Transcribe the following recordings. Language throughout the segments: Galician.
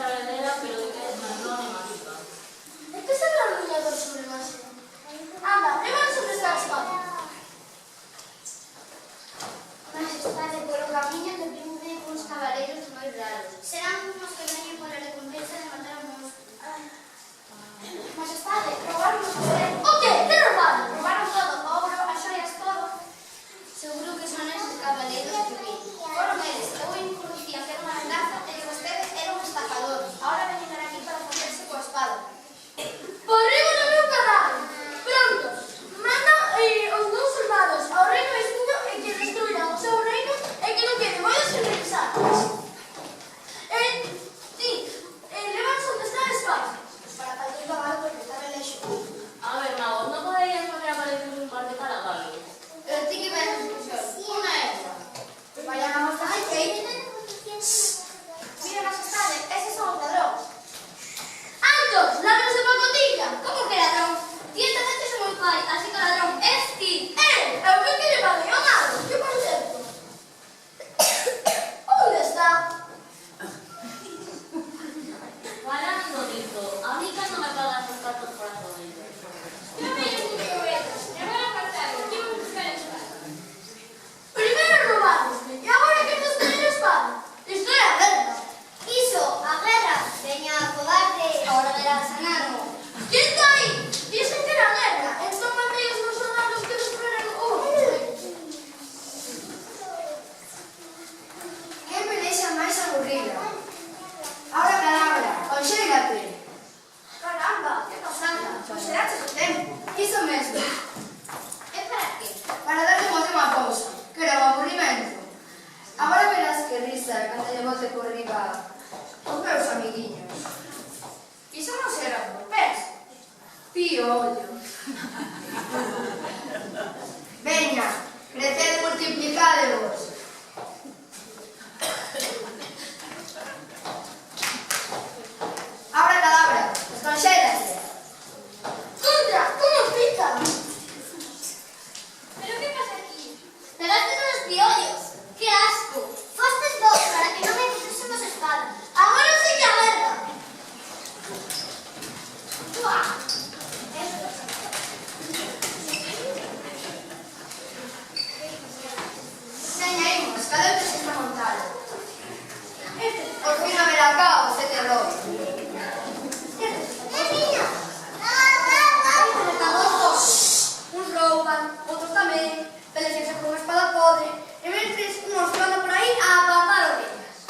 heredera, pero di que non é máxica. E que sabrá o luñador sobre máxica? Anda, levan sobre esta espada. Majestade, polo camiño que vive uns cabaleiros moi raros. Serán uns que veñen pola recompensa de matar a monstros. Majestade, roubaron os poderes. O que? Que roubaron? Roubaron todo, o ouro, as xoias, todo. Seguro que son esos cabaleiros que vi. Foron eles, eu introducía que era unha venganza e que vostede era un estafador. Ahora veñen aquí para facerse coa espada. Por riba do meu carral. Pronto, manda os meus soldados ao reino veciño e que destruirán o seu reino e que non quede moios sen revisar. Levan onde está a espada. Para calquer cabalo porque está relexo. A ver, magos, non poderían poner aparecer un par de caravalos? Ti que ves unha erva. Vayan a mostrar que mira, majestade, eses son os ladróns. Altos, ladrón de pacotilla. Como que ladrón? Ti esta gente son moi pai, así que ladrón es ti. Eu que lle paguei ao mago. Que concepto? Onde está? Falando disso, a mí cando me pagas os cartos corazones? Primeiro roubadosme e agora que nos teñen espada. Isto é a guerra. Iso, a guerra, veña a cobarde, ahora verás a Nano. Quen está aí? Dixen que era guerra. Entón matei os meus soldados que destruíran o reino. Que pelexa máis aburrida. Ahora palabra, conxélate. Caramba, que pasada, pois será o tempo. Iso mesmo, É para qué? para darlle bote unha cousa, que era o aburrimento. Agora verás que risa cando lle bote por riba os meus amiguiños. Iso non será por pés. Piollo. Veña, creced e multiplicadevos. Abra cadabra, desconxélate. Contra, como pica? Pero que pasa aquí? Pegaste todos os piollos. Que asco. Fostes vos para que non me quitásemos espada. Agora sí que a guerra. Buah. Seña, imos, cada vez que se está montado. Por fin a ver a cabo ese terror. Uns rouban, outros tamén, pelexense con unha espada podre, e mentres uns que andan por aí a papar ovellas.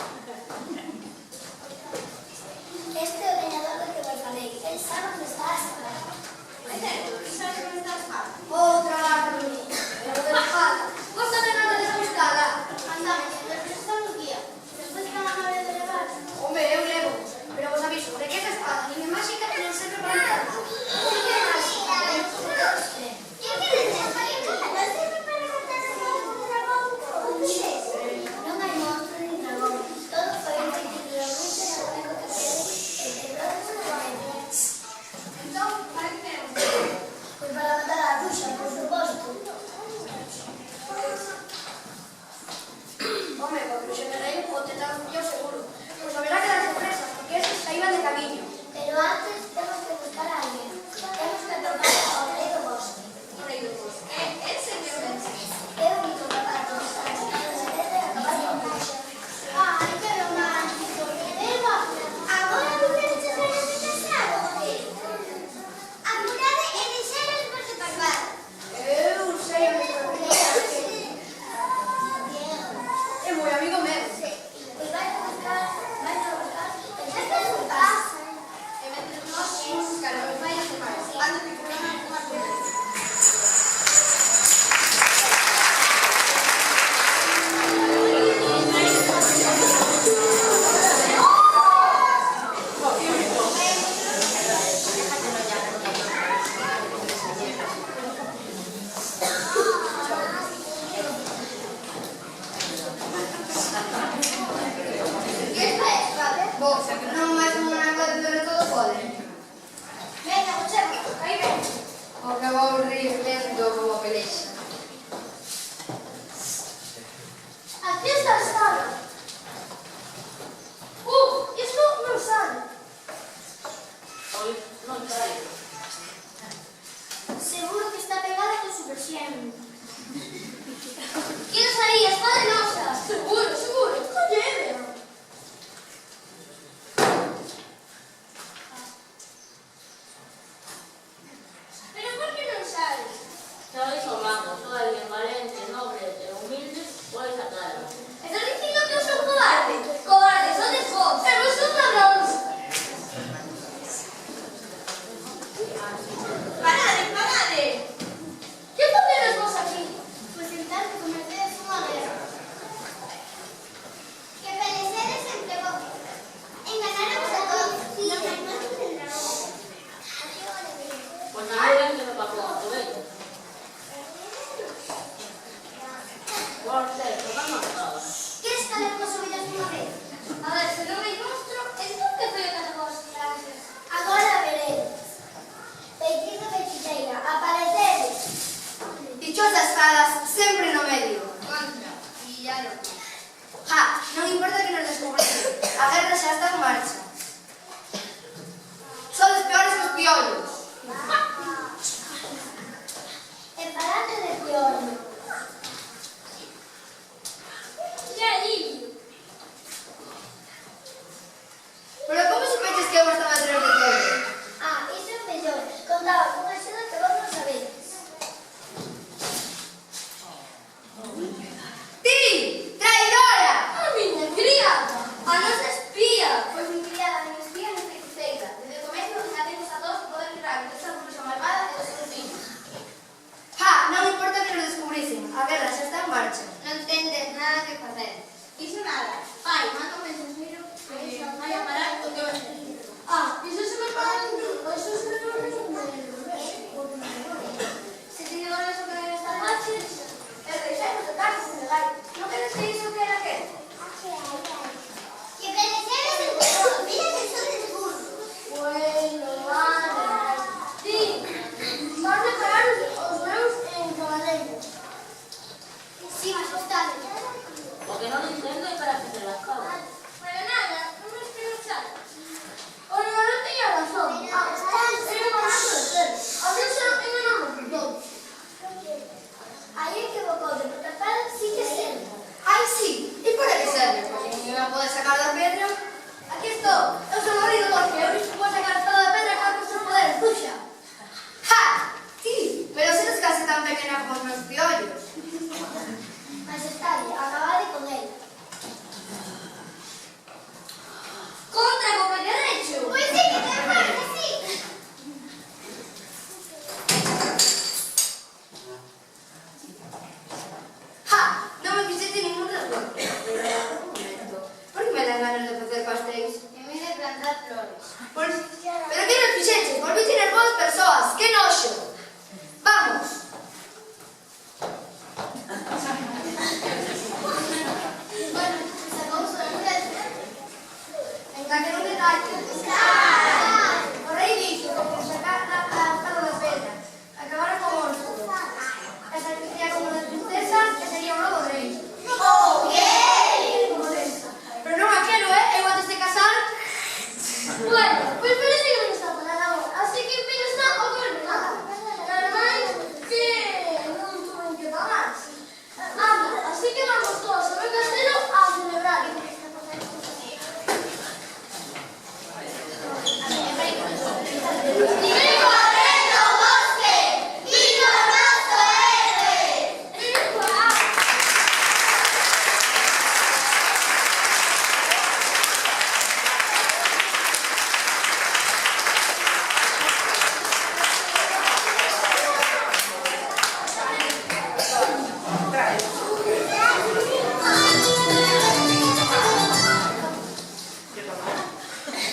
Este ordenador do que vos falei, el sabe onde está a espada. É certo, e sabe onde está a espada? Outra lata do niño, pero de la espada. Vos tamén andades a buscala. Andamos, pero estamos guía. Despois que van a hora de levar. Home, eu levo, pero vos aviso de que esa espada nin é máxica e non serve para nada. Por que máxica? E que dices? Non serve para matar un dragón? Non hai monstro nin dragón. Todo foi un feitizo de bruxa e o único que quede é el brazo do baile. Entón, para que queremos? Pois para matar a bruxa, por suposto. Home, co cruxe de rei o tentamos pillar seguro. Pois haberá que dar sorpresas, porque esos xa iban de camiño. Pero antes temos que buscar a alguén. Temos que atopar ao rei do bosque. O rei do bosque. É señor Benson. É o único capaz de buscar a chica de certeza e acabar con bruxa. Ai, que romántico. Eva, agora non queres chegar a mi casado, o qué? Apurade e deixaros por separar. Eu sei a mesma coisa. É moi amigo meu. Pois vai a buscar. Este é o paso. E mentres nós imos buscar a vai a semana. Antes de que vengan a tomar coisa. Que es Vos, non máis unha coisa de todo pode. Venga, observa. Aí ven. Non sei. Seguro que está pegada con su versión. ¿Quieres ahí? ¡Es padrinosa! Seguro, seguro. No lleve. Pero ¿por qué no sabes? Soy Somando, soy alguien valiente, noble, humilde, puedes sacarlo. ¿Estás diciendo que yo soy cobarde? Cobarde, son de vos. Pero es un ladrón. ¡Parade, parade! ¿Qué papeles vos aquí? Pues sentar que con Mercedes Fumadera. Que Peleceres entregó. Enganáramos a todos. Los hermanos del dragón. Pues nada, ven que me pasó a tu bello. Por ser, tocamos todos. ¿Quieres caler con su vida Fumadera? A ver, se lo me mostro. ¿Entonces fue que te vos clases? Agora veredes. Feitizo feiticeira, aparecedes. Dichosas fadas, sempre no medio. Contra, pillaron. Ja, non importa que nos descubresen. A guerra xa está en marcha. Sodes peores que os piollos. E parate de piollo. ¡Qué alivio! Pero como supeches que eu estaba atrás de todo? Ah, iso é mellor. Contaba con axuda que vos non sabedes. Ti, traidora! ¡A miña criada! A nosa espía! Pois mi criada, nin espía, nin feiticeira. Desde o comezo engatemos a todos poder crear esa burguesa malvada e os seus fillos. Ja, non importa que nos descubrisen. A guerra xa está en marcha. Non tendes nada que facer. Iso nada. Pai, manda un mensajero que vai a parar o que vai ser. Ah, iso se me pagan... Iso se me pagan... Se te digo eso que debe estar baches, el reixero de casa se legal. Non queres que iso que era que? Que Peleceres entregó. Mira que son de burro. Bueno, vale. Ti, vas a parar os meus en cabaleiro. Sí, mas gustado. Porque no lo entiendo y para que se las cago. Pero nada, non me espero xa. O non teña razón. Ah, era barato de ser. A ver se enganamos por todos. Aí equivocou de protestar, sí que sei. Ai, sí, e para que serve? Porque ninguén me pode sacar da pedra. Aquí estou. Eu sou o marido porque eu isto vou sacar toda a pedra con vuestros poderes, puxa. Ja, ti, pero seres case tan pequena como os meus piollos. Mas está bien, acabade con él. Contra, compañerecho. Pois sí, que te parece, sí. Ja, non me fixete ningún error. Pero, un momento, por que me dan ganas de facer pastéis? En vez de plantar flores. Pero que me fixeches? Volviste nas boas persoas, que noxo. Vamos. Bueno, se acabou o sorpresa. Venga, que non te calles. O rei dixo que por sacar a espada da pedra acabaron co monstro. E sacrificaron unha princesa que sería o novo rei. Pero non a quero, eu antes de casar. Bueno, pois parece que non está para agora. Así que pensa o que nada. Ademais que non tuven que pagar. Anda, así que vamos todos ao meu castelo a celebrar. ¡Viva Rey do Bosque! ¡Viva noso héroe!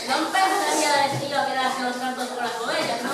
No empezaría a decir que quedarse los cantos con las ovejas, ¿no?